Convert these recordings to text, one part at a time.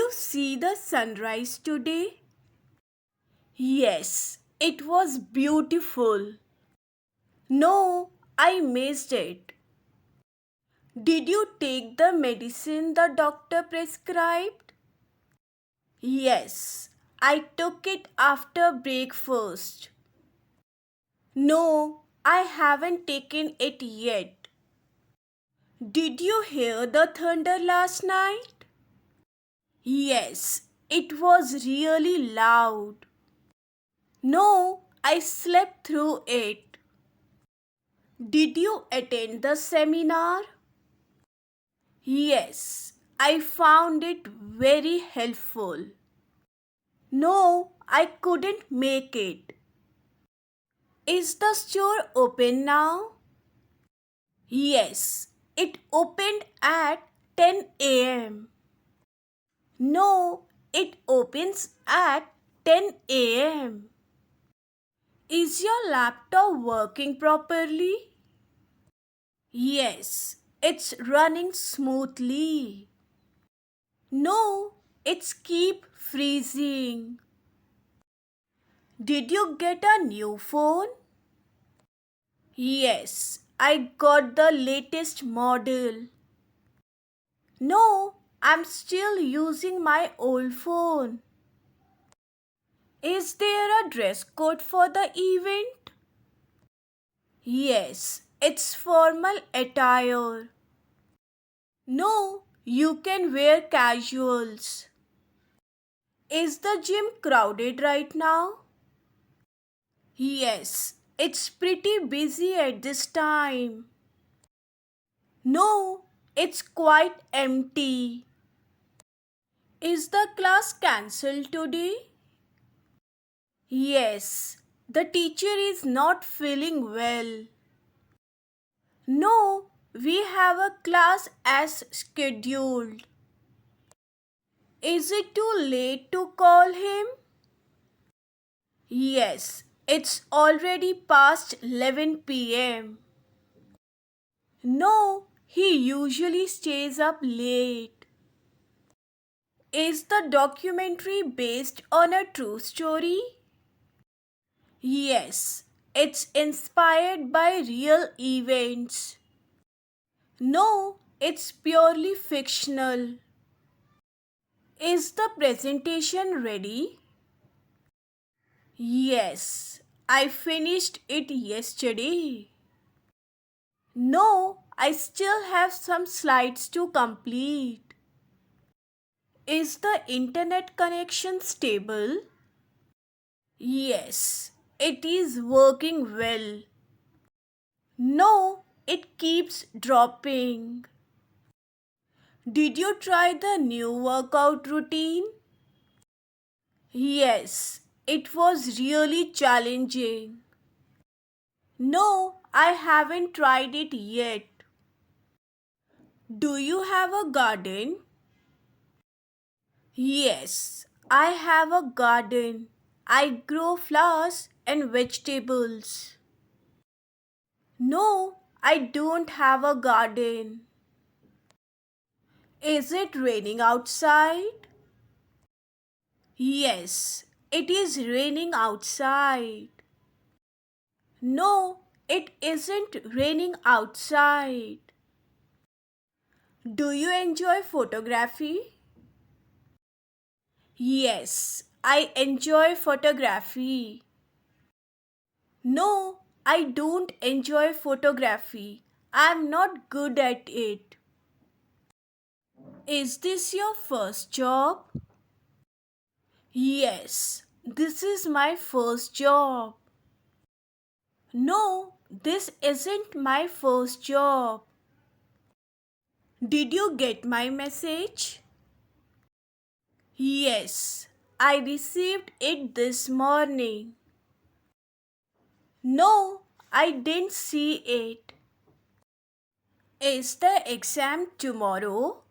you see the sunrise today? Yes, it was beautiful. No, I missed it. Did you take the medicine the doctor prescribed? Yes, I took it after breakfast. No, I haven't taken it yet. Did you hear the thunder last night? Yes, it was really loud. No, I slept through it. Did you attend the seminar? Yes, I found it very helpful. No, I couldn't make it. Is the store open now? Yes, it opened at 10 a.m. No, it opens at 10 a.m. Is your laptop working properly? Yes, it's running smoothly. No, it's keep freezing. Did you get a new phone? Yes, I got the latest model. No, I'm still using my old phone. Is there a dress code for the event? Yes, it's formal attire. No, you can wear casuals. Is the gym crowded right now? Yes, it's pretty busy at this time. No, it's quite empty. Is the class cancelled today? Yes, the teacher is not feeling well. No, we have a class as scheduled. Is it too late to call him? Yes, it's already past 11 p.m. No, he usually stays up late. Is the documentary based on a true story? Yes, it's inspired by real events. No, it's purely fictional. Is the presentation ready? Yes, I finished it yesterday. No, I still have some slides to complete. Is the internet connection stable? Yes, it is working well. No, it keeps dropping. Did you try the new workout routine? Yes, it was really challenging. No, I haven't tried it yet. Do you have a garden? Yes, I have a garden. I grow flowers and vegetables. No, I don't have a garden. Is it raining outside? Yes, it is raining outside. No, it isn't raining outside. Do you enjoy photography? Yes, I enjoy photography. No, I don't enjoy photography. I'm not good at it. Is this your first job? Yes, this is my first job. No, this isn't my first job. Did you get my message? Yes, I received it this morning. No, I didn't see it. Is the exam tomorrow?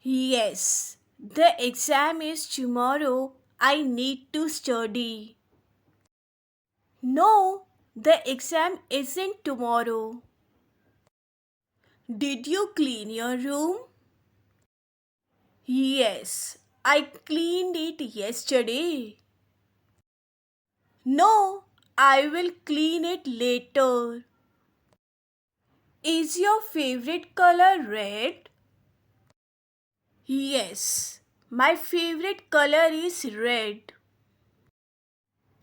Yes, the exam is tomorrow. I need to study. No, the exam isn't tomorrow. Did you clean your room? Yes, I cleaned it yesterday. No, I will clean it later. Is your favorite color red? Yes, my favorite color is red.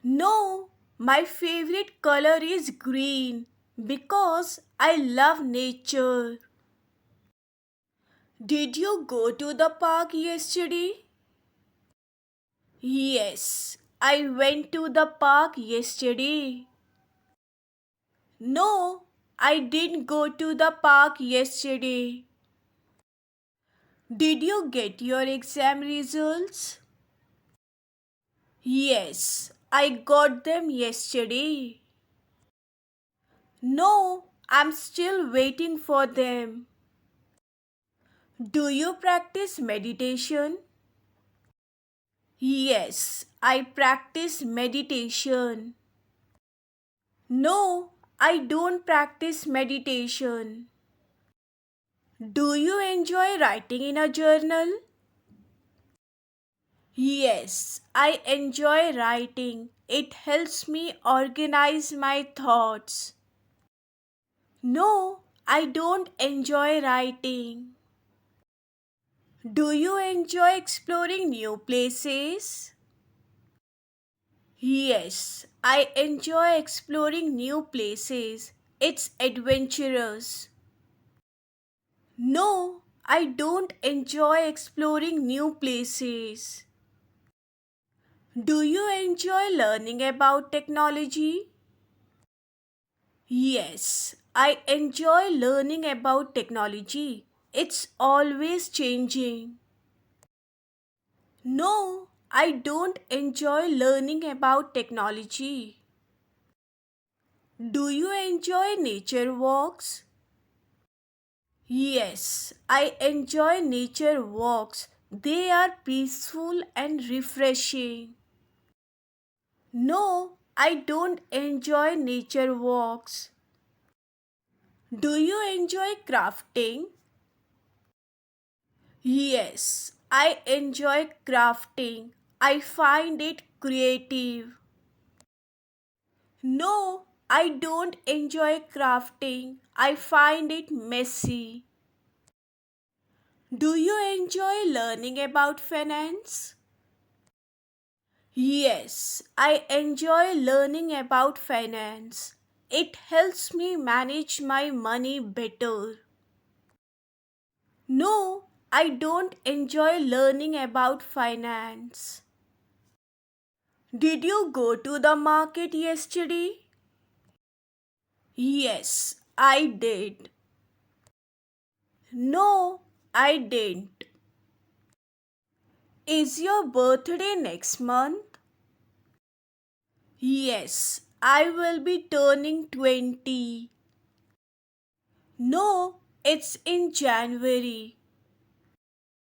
No, my favorite color is green because I love nature. Did you go to the park yesterday? Yes, I went to the park yesterday. No, I didn't go to the park yesterday. Did you get your exam results? Yes, I got them yesterday. No, I'm still waiting for them. Do you practice meditation? Yes, I practice meditation. No, I don't practice meditation. Do you enjoy writing in a journal? Yes, I enjoy writing. It helps me organize my thoughts. No, I don't enjoy writing. Do you enjoy exploring new places? Yes, I enjoy exploring new places. It's adventurous. No, I don't enjoy exploring new places. Do you enjoy learning about technology? Yes, I enjoy learning about technology. It's always changing. No, I don't enjoy learning about technology. Do you enjoy nature walks? Yes, I enjoy nature walks. They are peaceful and refreshing. No, I don't enjoy nature walks. Do you enjoy crafting? Yes, I enjoy crafting. I find it creative. No, I don't enjoy crafting. I find it messy. Do you enjoy learning about finance? Yes, I enjoy learning about finance. It helps me manage my money better. No, I don't enjoy learning about finance. Did you go to the market yesterday? Yes, I did. No, I didn't. Is your birthday next month? Yes, I will be turning 20. No, it's in January.